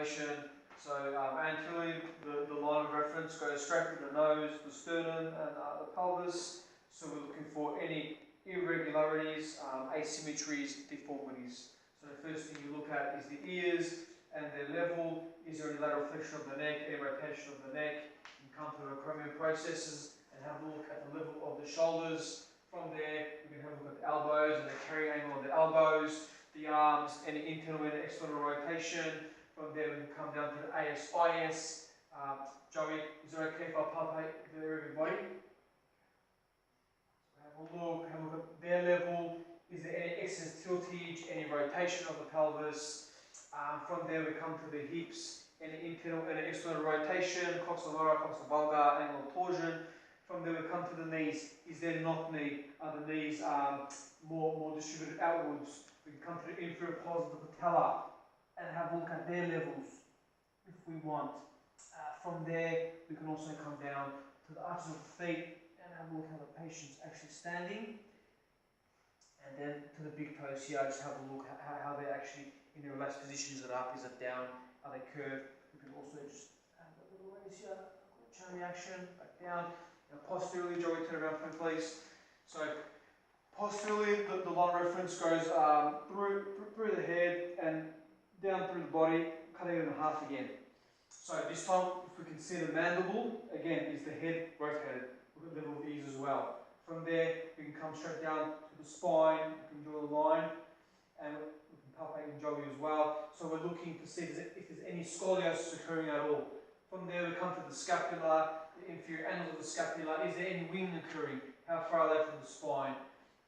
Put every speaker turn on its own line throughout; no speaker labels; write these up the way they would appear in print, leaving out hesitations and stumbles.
rotation. So anteriorly, the line of reference goes straight through the nose, the sternum, and the pelvis. So we're looking for any irregularities, asymmetries, deformities. So the first thing you look at is the ears and their level. Is there any lateral flexion of the neck, any rotation of the neck? You come to the acromion processes and have a look at the level of the shoulders. From there, we can have a look at the elbows and the carrying angle of the elbows, the arms, any internal and external rotation. From there, we can come down to the ASIS. Joey, is it okay if I palpate the area of your body? Have a look at their level. Is there any excess tiltage, any rotation of the pelvis? From there, we come to the hips, any internal and external rotation, coxal-lower, coxal-vulgar, angle of torsion. From there, we come to the knees. Is there knock knee? Are the knees more distributed outwards? We can come to the inferior poles of the patella and have a look at their levels if we want. From there, we can also come down to the arches of the feet and have a look how the patient's actually standing. And then to the big toes here, just have a look at how they're actually in their relaxed position. Is it up? Is it down? Are they curved? We can also just have a little raise here, chain reaction, back down. Now posteriorly, Joey, turn around for me, please. So posteriorly, the line reference goes through the head and down through the body, cutting it in half again. So this time, if we can see the mandible, again, is the head rotated. Look at the level of ease as well. From there, we can come straight down to the spine, we can draw a line, and we can palpate in Joey as well. So we're looking to see if there's any scoliosis occurring at all. From there, we come to the scapula, the inferior angles of the scapula. Is there any wing occurring? How far are they from the spine?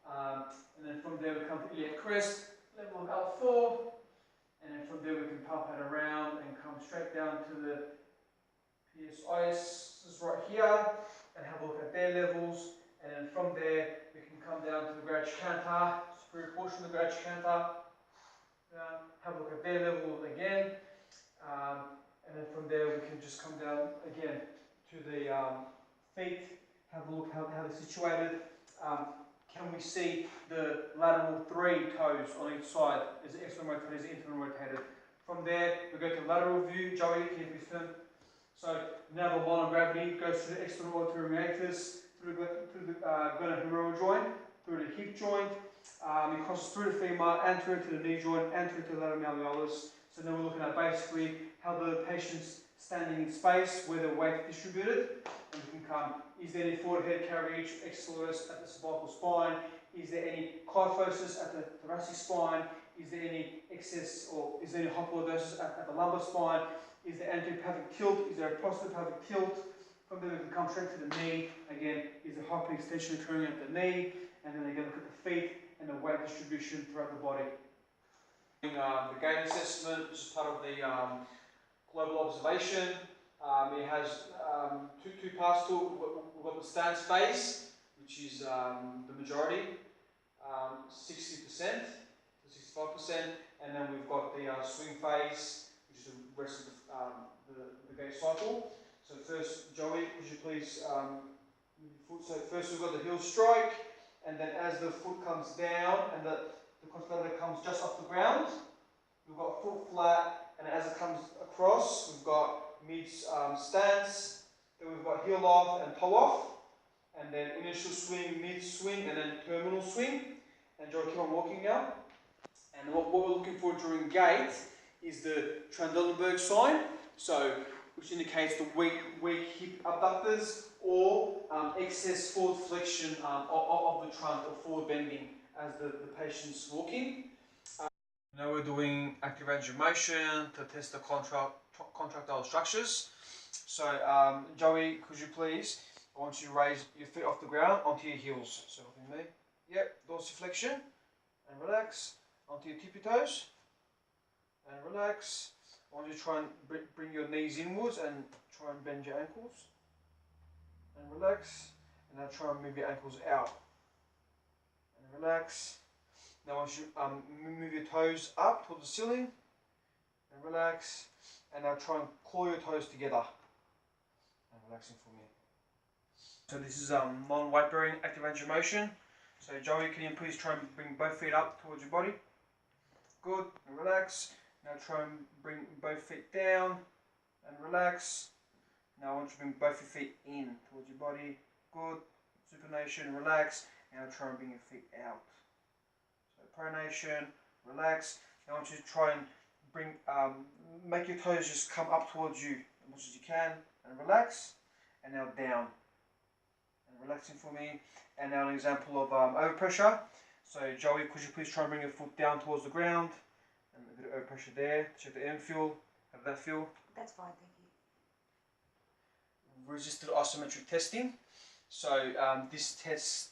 And then from there, we come to iliac crest, level of L4. And then from there we can palpate around and come straight down to the PSIS right here and have a look at their levels. And then from there we can come down to the Grach-Cantor, superior portion of the Grach-Cantor. Have a look at their level again. And then from there we can just come down again to the feet, have a look how they're situated. Can we see the lateral 3 toes on each side? Is it external rotated, is it internal rotated? From there, we go to lateral view. Joey, can you please turn? So now the line of gravity goes to the external auditory meatus, through the glenohumeral joint, through the hip joint, it crosses through the femur, anterior to the knee joint, anterior to the lateral malleolus. So now we're looking at basically how the patient's standing in space, where their weight is distributed, and we can come. Is there any forward head carriage, excelsus at the cervical spine? Is there any kyphosis at the thoracic spine? Is there any excess or is there any hypolordosis at the lumbar spine? Is there anteropelvic tilt? Is there a prostopelvic tilt? From there we can come straight to the knee. Again, is there hyperextension occurring at the knee? And then again look at the feet and the weight distribution throughout the body. The gait assessment, which is part of the global observation. It has two parts to it. We've got the stance phase, which is the majority, 60% to 65%, and then we've got the swing phase, which is the rest of the gait cycle. So first, Joey, could you please move your foot? So first we've got the heel strike, and then as the foot comes down and the constellation comes just off the ground, we've got foot flat, and as it comes across, we've got mid stance, then we've got heel off and toe off, and then initial swing, mid swing, and then terminal swing. And Joey, keep on walking now. And what we're looking for during gait is the Trendelenburg sign, which indicates the weak hip abductors or excess forward flexion of the trunk or forward bending as the patient's walking. Now we're doing active range of motion to test the contractile structures. So Joey, could you please, I want you to raise your feet off the ground onto your heels. So looking at me. Yep, dorsiflexion and relax onto your tippy toes and relax. I want you to try and bring your knees inwards and try and bend your ankles and relax. And now try and move your ankles out and relax. Now I want you to move your toes up towards the ceiling and relax. And now try and claw your toes together and relaxing for me. So this is non-weight bearing active range of motion. So Joey, can you please try and bring both feet up towards your body? Good, and relax. Now try and bring both feet down and relax. Now I want you to bring both your feet in towards your body. Good. Supination, relax. Now try and bring your feet out. So pronation, relax. Now I want you to try and bring, make your toes just come up towards you as much as you can, and relax. And now down. And relaxing for me. And now an example of overpressure. So Joey, could you please try and bring your foot down towards the ground? And a bit of overpressure there. Check the end feel. How did that feel?
That's fine, thank you.
Resisted isometric testing. So this tests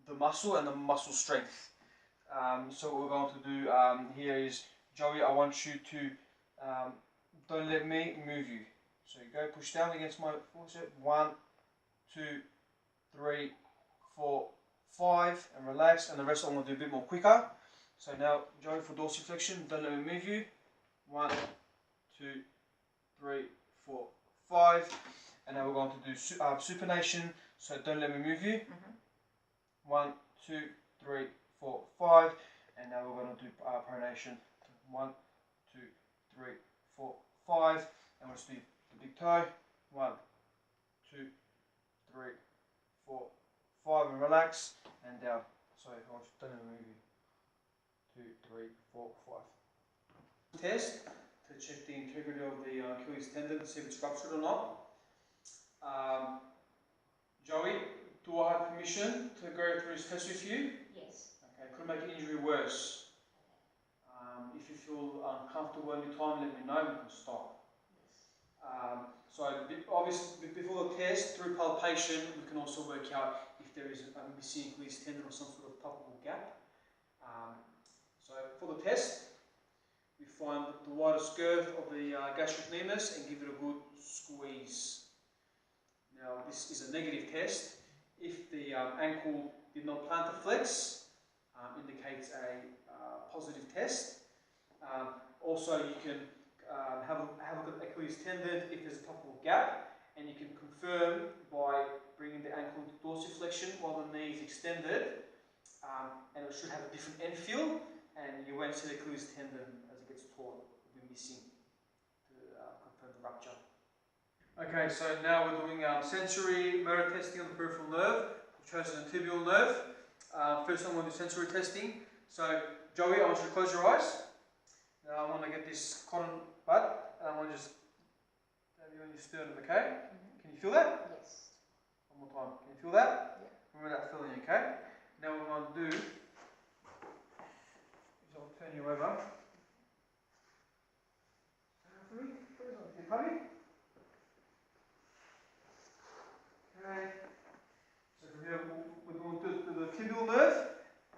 the muscle and the muscle strength. So what we're going to do here is, Joey, I want you to don't let me move you. So you go push down against my forcep. 1, 2, 3, 4, 5, and relax. And the rest I'm going to do a bit more quicker. So now, Joey, for dorsiflexion, don't let me move you. 1, 2, 3, 4, 5. And now we're going to do supination. So don't let me move you. 1, 2, 3, 4, 5. And now we're going to do pronation. 1, 2, 3, 4, 5. And we'll just do the big toe. 1, 2, 3, 4, 5. And relax. And down. So I want you to don't let me move you. 2, 3, 4, 5. Test to check the integrity of the Achilles tendon to see if it's ruptured or not. Joey, do I have permission to go through this test with you?
Yes.
Okay, could make the injury worse. If you feel uncomfortable anytime, let me know, we can stop.
Yes.
So obviously before the test, through palpation, we can also work out if there is a missing Achilles tendon or some sort of palpable gap. So for the test, we find the widest girth of the gastrocnemius and give it a good squeeze. Now this is a negative test. If the ankle did not plantarflex, indicates a positive test. Also you can have a look at the Achilles tendon if there's a palpable gap, and you can confirm by bringing the ankle into dorsiflexion while the knee is extended, and it should have a different end feel, and you won't see the Achilles tendon as it gets taut, will be missing to confirm the rupture. Okay, so now we're doing sensory motor testing on the peripheral nerve. We've chosen the tibial nerve. First I'm going to do sensory testing. So Joey, I want you to close your eyes. Now I want to get this cotton bud, and I want to just have you on your sternum, okay? Can you feel that?
Yes.
One more time. Can you feel that?
Yeah.
Remember that feeling, okay? Now what I'm going to do is I'll turn you over. Put it on your tummy. Okay. So from here we're going to do the tibial nerve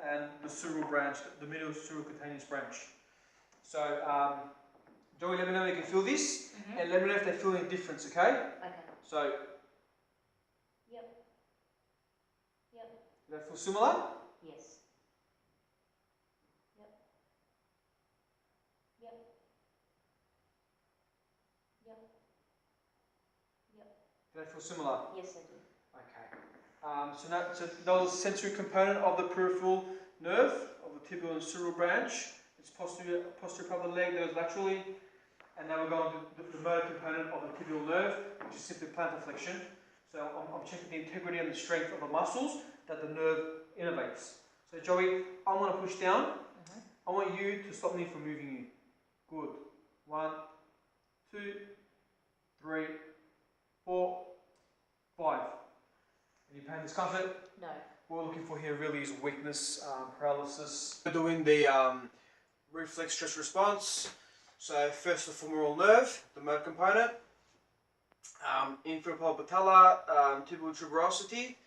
and the sural branch, the middle sural cutaneous branch. So Joey, let me know if you can feel this, and let me know if they feel any difference, okay?
Okay.
So,
Yep. Yep.
does that feel similar?
Yes. Yep. Yep. Yep. Yep.
Does that feel similar?
Yes, I do.
Okay. So that was the sensory component of the peripheral nerve, of the tibial and sural branch. It's posterior part of the leg that goes laterally. And now we're going to the motor component of the tibial nerve, which is simply plantarflexion. So I'm checking the integrity and the strength of the muscles that the nerve innervates. So Joey, I'm going to push down. I want you to stop me from moving you. Good. 1, 2, 3, 4, 5. Any pain, discomfort?
No.
What we're looking for here really is weakness, paralysis. We're doing the reflex stress response. So first the femoral nerve, the motor component, inferior patella, tibial tuberosity,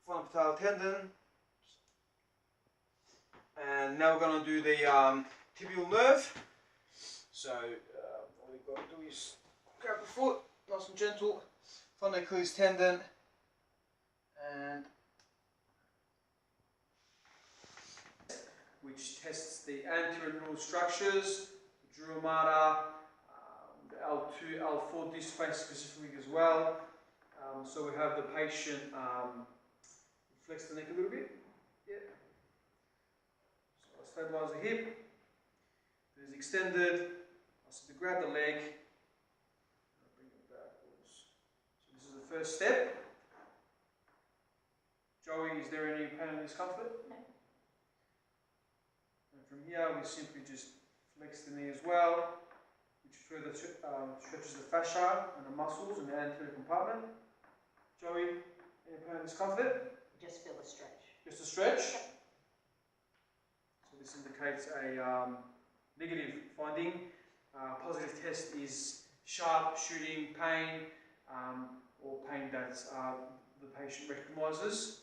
final patellar tendon, and now we're going to do the tibial nerve. So all we've got to do is grab the foot, nice and gentle, find the Achilles tendon, and which tests the anterior neural structures, the dura mater, the L2, L4 disc space specifically as well. So we have the patient flex the neck a little bit. Yeah. So I stabilise the hip. It is extended. I said to grab the leg, bring it backwards. So this is the first step. Joey, is there any pain or discomfort?
No.
And from here, we simply just flex the knee as well, which further stretches the fascia and the muscles in the anterior compartment. Joey, any pain or discomfort?
Just feel the stretch.
Just a stretch.
Yep.
So this indicates a negative finding. Positive test is sharp shooting pain or pain that the patient recognises.